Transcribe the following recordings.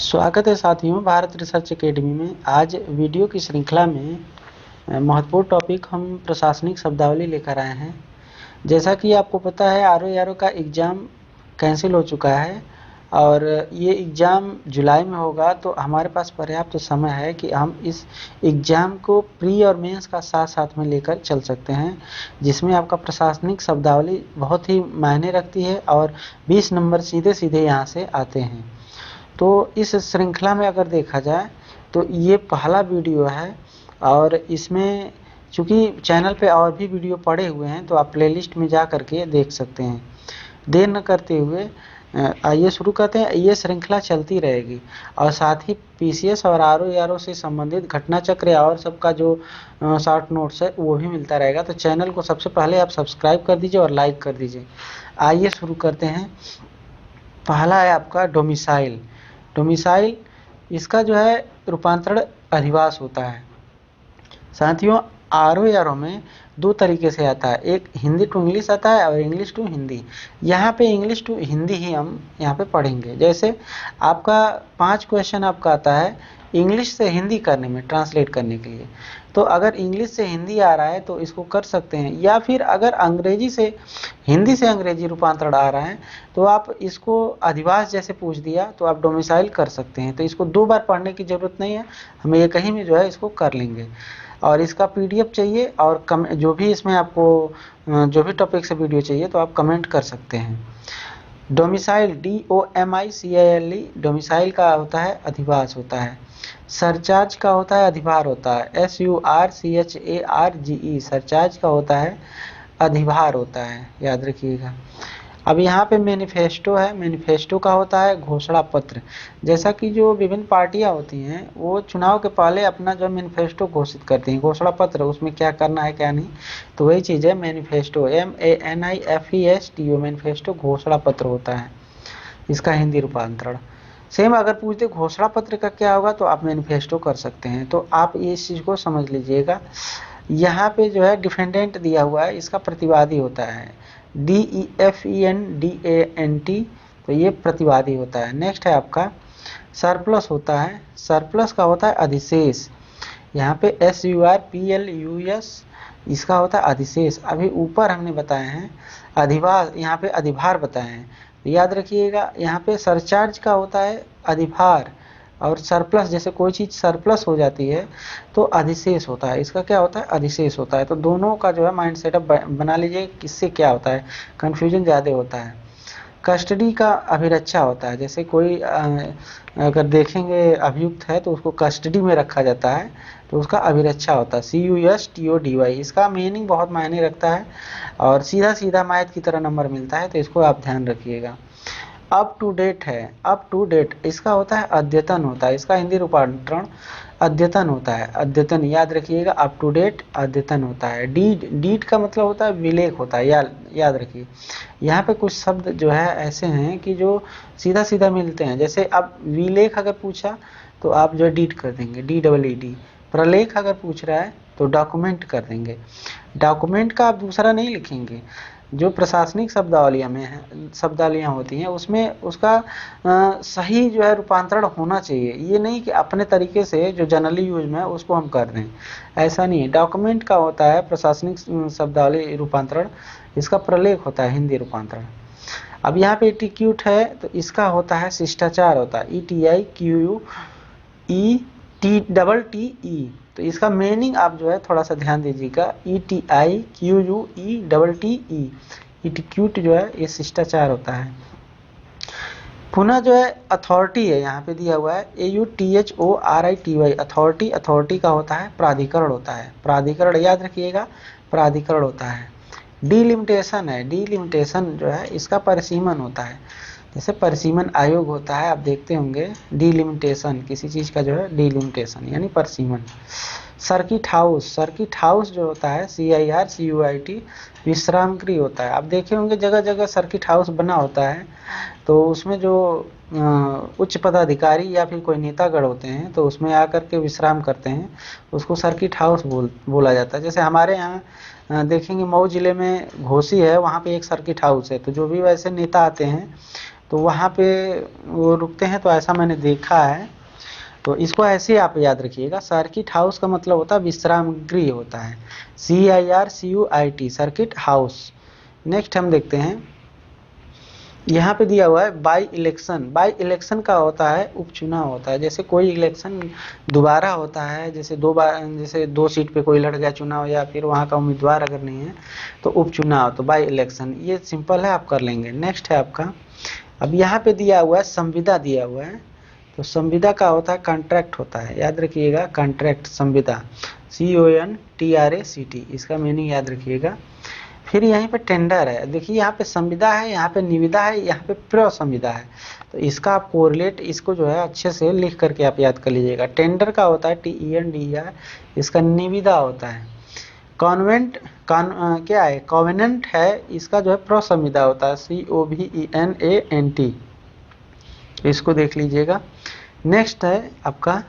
स्वागत है साथियों भारत रिसर्च एकेडमी में। आज वीडियो की श्रृंखला में महत्वपूर्ण टॉपिक हम प्रशासनिक शब्दावली लेकर आए हैं। जैसा कि आपको पता है आरओ का एग्ज़ाम कैंसिल हो चुका है और ये एग्ज़ाम जुलाई में होगा, तो हमारे पास पर्याप्त समय है कि हम इस एग्ज़ाम को प्री और मेंस का साथ साथ में लेकर चल सकते हैं, जिसमें आपका प्रशासनिक शब्दावली बहुत ही मायने रखती है और 20 नंबर सीधे सीधे यहाँ से आते हैं। तो इस श्रृंखला में अगर देखा जाए तो ये पहला वीडियो है और इसमें चूँकि चैनल पे और भी वीडियो पड़े हुए हैं तो आप प्लेलिस्ट में जा करके देख सकते हैं। देर न करते हुए आइए शुरू करते हैं। ये श्रृंखला चलती रहेगी और साथ ही पीसीएस और आरओ से संबंधित घटना चक्र और सबका जो शॉर्ट नोट्स है वो भी मिलता रहेगा। तो चैनल को सबसे पहले आप सब्सक्राइब कर दीजिए और लाइक कर दीजिए। आइए शुरू करते हैं। पहला है आपका डोमिसाइल। डोमिसाइल इसका जो है रूपांतरण अधिवास होता है। साथियों आरओ में दो तरीके से आता है, एक हिंदी टू इंग्लिश आता है और इंग्लिश टू हिंदी। यहाँ पे इंग्लिश टू हिंदी ही हम यहाँ पे पढ़ेंगे। जैसे आपका 5 क्वेश्चन आपका आता है इंग्लिश से हिंदी करने में, ट्रांसलेट करने के लिए। तो अगर इंग्लिश से हिंदी आ रहा है तो इसको कर सकते हैं, या फिर अगर अंग्रेजी से हिंदी से अंग्रेजी रूपांतरण आ रहा है तो आप इसको अधिवास जैसे पूछ दिया तो आप डोमिसाइल कर सकते हैं। तो इसको 2 बार पढ़ने की ज़रूरत नहीं है, हम एक ही में जो है इसको कर लेंगे। और इसका पीडीएफ चाहिए और जो भी इसमें आपको जो भी टॉपिक से वीडियो चाहिए तो आप कमेंट कर सकते हैं। डोमिसाइल DOMICILE डोमिसाइल का होता है अधिवास होता है। सरचार्ज का होता है अधिभार होता है। SURCHARGE सरचार्ज का होता है अधिभार होता है, याद रखिएगा। अब यहाँ पे मैनिफेस्टो है, मैनिफेस्टो का होता है घोषणा पत्र। जैसा कि जो विभिन्न पार्टियां होती हैं वो चुनाव के पहले अपना जो मैनिफेस्टो घोषित करती हैं, घोषणा पत्र, उसमें क्या करना है क्या नहीं, तो वही चीज़ है मैनिफेस्टो, MANIFESTO मैनिफेस्टो घोषणा पत्र होता है इसका हिंदी रूपांतरण। सेम अगर पूछते घोषणा पत्र का क्या होगा तो आप मैनिफेस्टो कर सकते हैं। तो आप इस चीज़ को समझ लीजिएगा। यहाँ पे जो है डिफेंडेंट दिया हुआ है, इसका प्रतिवादी होता है DEFENDANT, तो ये प्रतिवादी होता है। नेक्स्ट है आपका सरप्लस होता है। सरप्लस का होता है अधिशेष। यहाँ पे SURPLUS इसका होता है अधिशेष। अभी ऊपर हमने बताए हैं अधिभार, यहाँ पे अधिभार बताए हैं, तो याद रखिएगा। यहाँ पे सरचार्ज का होता है अधिभार और सरप्लस, जैसे कोई चीज़ सरप्लस हो जाती है तो अधिशेष होता है, इसका क्या होता है अधिशेष होता है। तो दोनों का जो है माइंड सेटअप बना लीजिए किससे क्या होता है, कन्फ्यूजन ज़्यादा होता है। कस्टडी का अभिरक्षा होता है। जैसे कोई अगर देखेंगे अभियुक्त है तो उसको कस्टडी में रखा जाता है तो उसका अभिरक्षा होता है CUSTODY। इसका मीनिंग बहुत मायने रखता है और सीधा सीधा मायत की तरह नंबर मिलता है, तो इसको आप ध्यान रखिएगा। अप टू डेट है, अप टू डेट इसका होता है अद्यतन होता है, इसका हिंदी रूपांतरण अद्यतन होता है। अद्यतन याद रखिएगा, अप टू डेट अद्यतन होता है। डीड, डीड का मतलब होता है विलेख होता है, याद रखिए। यहाँ पे कुछ शब्द जो है ऐसे हैं कि जो सीधा सीधा मिलते हैं। जैसे अब विलेख अगर पूछा तो आप जो डीड कर देंगे, DEED। प्रलेख अगर पूछ रहा है तो डॉक्यूमेंट कर देंगे। डॉक्यूमेंट का आप दूसरा नहीं लिखेंगे। जो प्रशासनिक शब्दावलियाँ होती हैं उसमें उसका सही जो है रूपांतरण होना चाहिए। ये नहीं कि अपने तरीके से जो जनरली यूज में है उसको हम कर दें, ऐसा नहीं है। डॉक्यूमेंट का होता है प्रशासनिक शब्दावली रूपांतरण, इसका प्रलेख होता है हिंदी रूपांतरण। अब यहाँ पे एटीक्यूट है तो इसका होता है शिष्टाचार होता है, ETIQUETTE। तो इसका मीनिंग आप जो है थोड़ा सा ध्यान दीजिएगा, ETIQUETTE एटीक्यूट जो है ये शिष्टाचार होता है। पुनः जो है अथॉरिटी है, यहाँ पे दिया हुआ है AUTHORITY अथॉरिटी। अथॉरिटी का होता है प्राधिकरण होता है, प्राधिकरण याद रखिएगा, प्राधिकरण होता है। डिलिमिटेशन है, डिलिमिटेशन जो है इसका परिसीमन होता है। जैसे परिसीमन आयोग होता है, आप देखते होंगे डिलिमिटेशन, किसी चीज़ का जो है डिलिमिटेशन यानी परिसीमन। सर्किट हाउस, सर्किट हाउस जो होता है CIRCUIT विश्राम गृह होता है। आप देखे होंगे जगह जगह सर्किट हाउस बना होता है, तो उसमें जो उच्च पदाधिकारी या फिर कोई नेतागण होते हैं तो उसमें आकर के विश्राम करते हैं, उसको सर्किट हाउस बोला जाता है। जैसे हमारे यहाँ देखेंगे मऊ जिले में घोसी है, वहाँ पे एक सर्किट हाउस है। तो जो भी वैसे नेता आते हैं तो वहाँ पे वो रुकते हैं, तो ऐसा मैंने देखा है। तो इसको ऐसे आप याद रखिएगा, सर्किट हाउस का मतलब होता है विश्राम गृह होता है, CIRCUIT, सर्किट हाउस। नेक्स्ट हम देखते हैं, यहाँ पे दिया हुआ है बाई इलेक्शन। बाई इलेक्शन का होता है उपचुनाव होता है, जैसे कोई इलेक्शन दोबारा होता है, जैसे 2 बार, जैसे 2 सीट पे कोई लड़ गया चुनाव, या फिर वहाँ का उम्मीदवार अगर नहीं है तो उपचुनाव, तो बाई इलेक्शन। ये सिंपल है, आप कर लेंगे। नेक्स्ट है आपका, अब यहाँ पे दिया हुआ है संविदा दिया हुआ है, तो संविदा का होता है कॉन्ट्रैक्ट होता है, याद रखिएगा कॉन्ट्रैक्ट, संविदा, CONTRACT, इसका मीनिंग याद रखिएगा। फिर यहीं पे टेंडर है, देखिए यहाँ पे संविदा है, यहाँ पे निविदा है, यहाँ पे प्रसंविदा है, तो इसका आप कोरिलेट, इसको जो है अच्छे से लिख करके आप याद कर लीजिएगा। टेंडर का होता है TENDER, इसका निविदा होता है। कॉन्वेंट क्या है, कॉवेनेंट है, इसका जो है प्रसंविदा होता है, COVENANT, इसको देख लीजिएगा। नेक्स्ट है आपका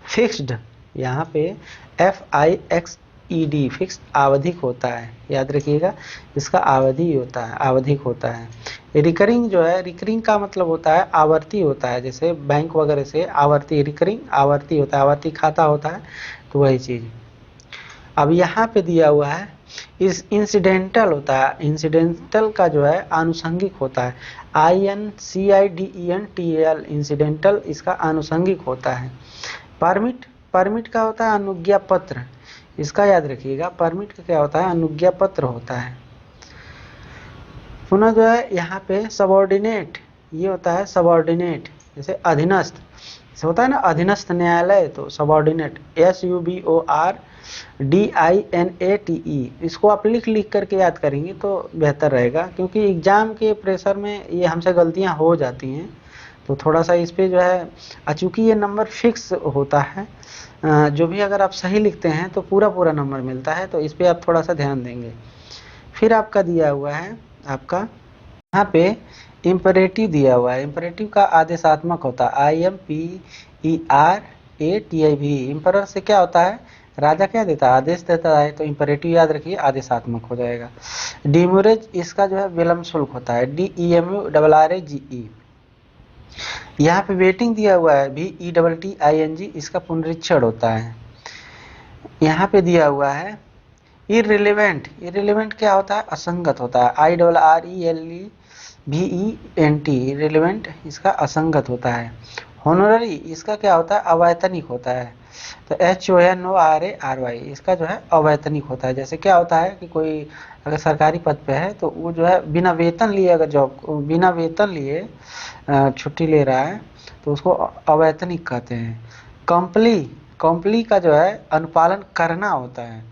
फिक्स्ड, यहाँ पे FIXED, फिक्स, आवधिक होता है, याद रखिएगा, इसका आवधि होता है, आवधिक होता है। रिकरिंग जो है, रिकरिंग का मतलब होता है आवर्ती होता है, जैसे बैंक वगैरह से आवर्ती, रिकरिंग आवर्ती होता है, आवर्ती खाता होता है, तो वही चीज़। अब यहाँ पे दिया हुआ है इस इंसिडेंटल होता है, इंसिडेंटल का जो है आनुषंगिक होता है, INCIDENTAL, इंसिडेंटल, इसका आनुषंगिक होता है। परमिट, परमिट का होता है अनुज्ञा पत्र, इसका याद रखिएगा, परमिट का क्या होता है, अनुज्ञा पत्र होता है। पुनः जो है यहाँ पे सबऑर्डिनेट, ये होता है सबऑर्डिनेट, जैसे अधीनस्थ, जैसे होता है ना अधीनस्थ न्यायालय, तो सबऑर्डिनेट, SUBORDINATE, इसको आप लिख करके याद करेंगे तो बेहतर रहेगा, क्योंकि एग्जाम के प्रेशर में ये हमसे गलतियां हो जाती हैं, तो थोड़ा सा इस पे जो है, चूँकि ये नंबर फिक्स होता है, जो भी अगर आप सही लिखते हैं तो पूरा पूरा नंबर मिलता है, तो इस पर आप थोड़ा सा ध्यान देंगे। फिर आपका दिया हुआ है, आपका यहाँ पे इम्परेटिव दिया हुआ है, इम्परेटिव का आदेशात्मक होता है, IMPERATIV, इम्परर से क्या होता है, राजा क्या देता है, आदेश देता है, तो इम्परेटिव याद रखिए, आदेशात्मक हो जाएगा। डिमोरेज, इसका जो है विलम्ब शुल्क होता है, DEMURRAGE। यहाँ पे वेटिंग दिया हुआ है, VETTING, इसका पुनरीक्षण होता है। यहाँ पे दिया हुआ है इररिलेवेंट, इररिलेवेंट क्या होता है, असंगत होता है, IRRELEVENT, इररिलेवेंट, इसका असंगत होता है। होनोररी, इसका क्या होता है, अवैतनिक होता है, तो HONORARY, इसका जो है अवैतनिक होता है। जैसे क्या होता है कि कोई अगर सरकारी पद पे है तो वो जो है बिना वेतन लिए, अगर जॉब बिना वेतन लिए छुट्टी ले रहा है तो उसको अवैतनिक कहते हैं। कॉम्प्ली, कॉम्प्ली का जो है अनुपालन करना होता है,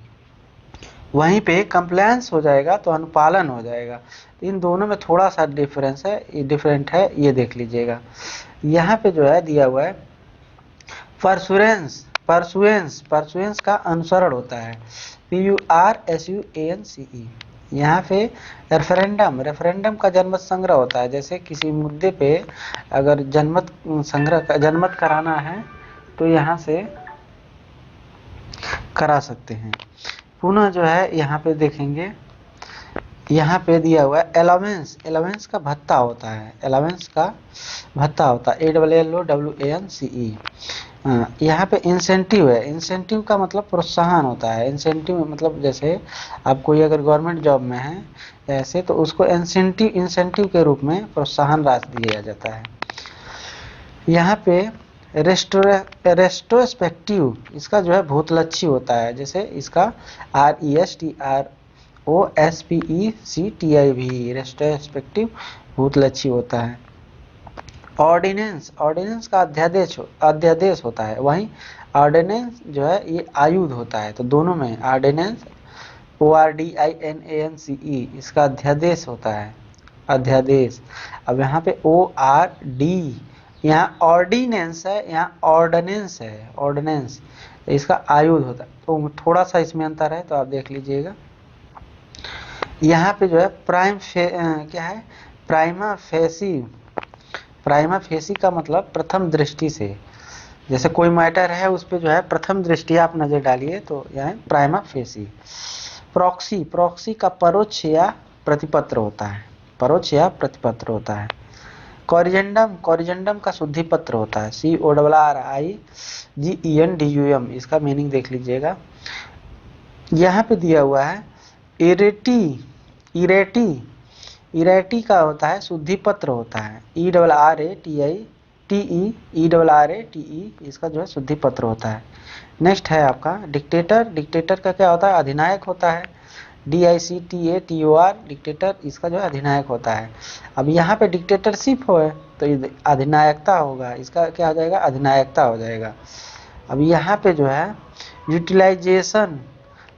वहीं पे कंप्लायंस हो जाएगा तो अनुपालन हो जाएगा, इन दोनों में थोड़ा सा डिफरेंस है, डिफरेंट है, ये देख लीजिएगा। यहाँ पे जो है दिया हुआ है परसुरेंस, परसुएंस, परसुएंस का अनुसरण होता है, PURSUANCE। यहाँ पे रेफरेंडम, रेफरेंडम का जनमत संग्रह होता है, जैसे किसी मुद्दे पे अगर जनमत संग्रह, जनमत कराना है तो यहाँ से करा सकते हैं। पुनः जो है यहाँ पे देखेंगे, यहाँ पे दिया हुआ है अलाउंस, अलाउंस का भत्ता होता है, अलाउंस का भत्ता होता है, ALLOWANCE। यहाँ पे इंसेंटिव है, इंसेंटिव का मतलब प्रोत्साहन होता है, इंसेंटिव मतलब जैसे आप कोई अगर गवर्नमेंट जॉब में है ऐसे, तो उसको इंसेंटिव, इंसेंटिव के रूप में प्रोत्साहन राशि दिया जाता है। यहाँ पे रेस्ट्रोस्पेक्टिव, इसका जो है भूतलक्षी होता है, जैसे इसका RESTROSPECTIV, रेस्ट्रोस्पेक्टिव भूतलक्षी होता है। ऑर्डिनेंस, ऑर्डिनेंस का अध्यादेश, अध्यादेश होता है, वहीं ऑर्डिनेंस जो है ये आयुध होता है, तो दोनों में ऑर्डिनेंस, ORDINANCE, इसका अध्यादेश होता है, अध्यादेश। अब यहाँ पे ORD, यहाँ ऑर्डिनेंस है, यहाँ ऑर्डिनेंस है, ऑर्डिनेंस, इसका आयुध होता है, तो थोड़ा सा इसमें अंतर है, तो आप देख लीजिएगा। यहाँ पे जो है क्या है, प्राइमा फेसी, प्राइमा फेसी का मतलब प्रथम दृष्टि से, जैसे कोई मैटर है उस पर जो है प्रथम दृष्टि आप नजर डालिए तो यह प्राइमा फेसी। प्रॉक्सी, प्रॉक्सी का परोक्ष या प्रतिपत्र होता है, परोक्ष या प्रतिपत्र होता है। कॉरिजेंडम, कॉरिजेंडम का शुद्धि पत्र होता है, CORRIGENDUM, इसका मीनिंग देख लीजिएगा। यहाँ पे दिया हुआ है इरेटी, इरेटी, इरेटी का होता है शुद्धि पत्र होता है, ERRATE, इसका जो है शुद्धि पत्र होता है। नेक्स्ट है आपका डिक्टेटर, डिक्टेटर का क्या होता है, अधिनायक होता है, DICTATOR, डिक्टेटर, इसका जो है अधिनायक होता है। अब यहाँ पे डिक्टेटरशिप हो तो अधिनायकता होगा, इसका क्या हो जाएगा, अधिनायकता हो जाएगा। अब यहाँ पे जो है यूटिलाइजेशन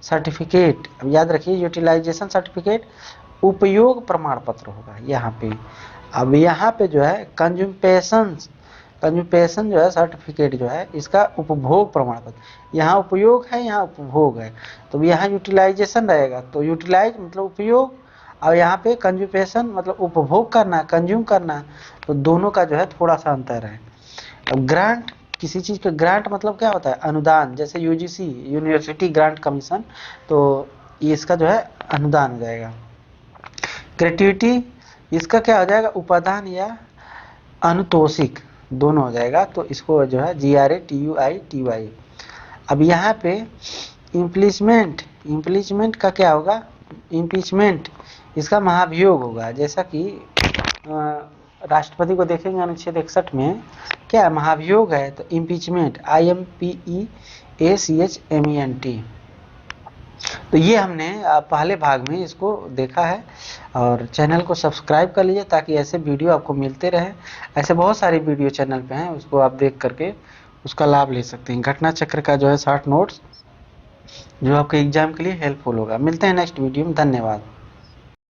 सर्टिफिकेट, अब याद रखिए यूटिलाइजेशन सर्टिफिकेट उपयोग प्रमाण पत्र होगा यहाँ पे। अब यहाँ पे जो है कंज्यूमेशन, कंज्यूमेशन जो है सर्टिफिकेट जो है इसका उपभोग प्रमाण पत्र, यहाँ उपयोग है यहाँ उपभोग है, तो यहाँ यूटिलाइजेशन रहेगा, तो यूटिलाइज मतलब उपयोग, और यहाँ पे कंज्यूमेशन मतलब उपभोग करना, कंज्यूम करना, तो दोनों का जो है थोड़ा सा अंतर है। अब ग्रांट, किसी चीज़ का ग्रांट मतलब क्या होता है, अनुदान, जैसे UGC यूनिवर्सिटी ग्रांट कमीशन, तो इसका जो है अनुदान हो जाएगा। ग्रेट्युटी, इसका क्या हो जाएगा, उपादान या अनुतोषिक, दोनों हो जाएगा, तो इसको जो है GRATUITY। अब यहाँ पे इम्प्लीचमेंट, इम्प्लीचमेंट का क्या होगा, इम्पीचमेंट, इसका महाभियोग होगा, जैसा कि राष्ट्रपति को देखेंगे अनुच्छेद 61 में क्या है, महाभियोग है, तो इम्पीचमेंट, IMPEACHMENT। तो ये हमने पहले भाग में इसको देखा है, और चैनल को सब्सक्राइब कर लीजिए ताकि ऐसे वीडियो आपको मिलते रहे। ऐसे बहुत सारे वीडियो चैनल पे हैं, उसको आप देख करके उसका लाभ ले सकते हैं। घटना चक्र का जो है 60 नोट्स जो आपके एग्जाम के लिए हेल्पफुल होगा। मिलते हैं नेक्स्ट वीडियो में, धन्यवाद।